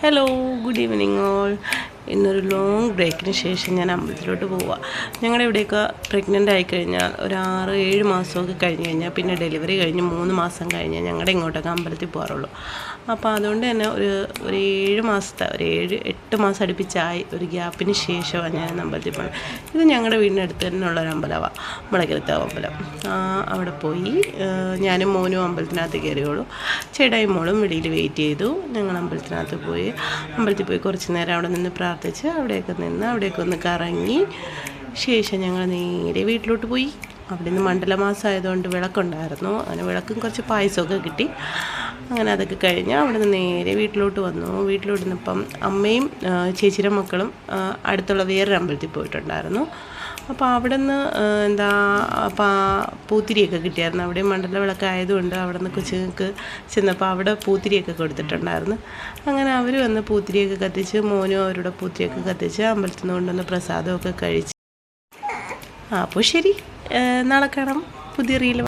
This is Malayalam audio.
Hello, good evening all. ഇന്നൊരു ലോങ് ബ്രേക്കിന് ശേഷം ഞാൻ അമ്പലത്തിലോട്ട് പോവുക. ഞങ്ങളുടെ ഇവിടെയൊക്കെ പ്രഗ്നൻ്റ് ആയിക്കഴിഞ്ഞാൽ ഒരു 6-7 മാസമൊക്കെ കഴിഞ്ഞ് കഴിഞ്ഞാൽ പിന്നെ ഡെലിവറി കഴിഞ്ഞ് 3 മാസം കഴിഞ്ഞാൽ ഞങ്ങളുടെ ഇങ്ങോട്ടൊക്കെ അമ്പലത്തിൽ പോകാറുള്ളൂ. അപ്പോൾ അതുകൊണ്ട് തന്നെ ഒരു 7 മാസത്തെ 7-8 മാസം അടുപ്പിച്ചായി ഒരു ഗ്യാപ്പിന് ശേഷമാണ് ഞാൻ അമ്പലത്തിൽ പോകുന്നത്. ഇത് ഞങ്ങളുടെ വീടിനടുത്ത് തന്നെയുള്ളൊരു അമ്പലമാണ്, മുളകരത്തെ അമ്പലം. അവിടെ പോയി ഞാനും മോനും അമ്പലത്തിനകത്ത് കയറിയോളൂ. ചേട്ടായും മോളും വെളിയിൽ വെയിറ്റ് ചെയ്തു. ഞങ്ങൾ അമ്പലത്തിൽ പോയി കുറച്ച് നേരം അവിടെ നിന്ന് പ്രാർത്ഥിച്ച് അവിടെയൊക്കെ ഒന്ന് കറങ്ങി ശേഷം ഞങ്ങൾ നേരെ വീട്ടിലോട്ട് പോയി. അവിടെ നിന്ന് മണ്ഡലമാസം ആയതുകൊണ്ട് വിളക്കുണ്ടായിരുന്നു. അങ്ങനെ വിളക്കും കുറച്ച് പായസമൊക്കെ കിട്ടി. അങ്ങനെ അതൊക്കെ കഴിഞ്ഞ് അവിടെ നിന്ന് നേരെ വീട്ടിലോട്ട് വന്നപ്പം അമ്മയും ചേച്ചിയുടെ മക്കളും അടുത്തുള്ള വേറൊരു അമ്പലത്തിൽ പോയിട്ടുണ്ടായിരുന്നു. അപ്പോൾ അവിടെ നിന്ന് പൂത്തിരിയൊക്കെ കിട്ടിയായിരുന്നു. അവിടെ മണ്ഡല വിളക്കായതുകൊണ്ട് അവിടെ നിന്ന് കൊച്ചുങ്ങൾക്ക് ചെന്നപ്പോൾ അവിടെ പൂത്തിരിയൊക്കെ കൊടുത്തിട്ടുണ്ടായിരുന്നു. അങ്ങനെ അവർ വന്ന് പൂത്തിരിയൊക്കെ കത്തിച്ച്, മോനും അവരുടെ പൂത്തിരിയൊക്കെ കത്തിച്ച് അമ്പലത്തിൽ നിന്ന് കൊണ്ടുവന്ന് പ്രസാദമൊക്കെ കഴിച്ച്. അപ്പോൾ ശരി, നാളെ കാണാം പുതിയ റീൽ.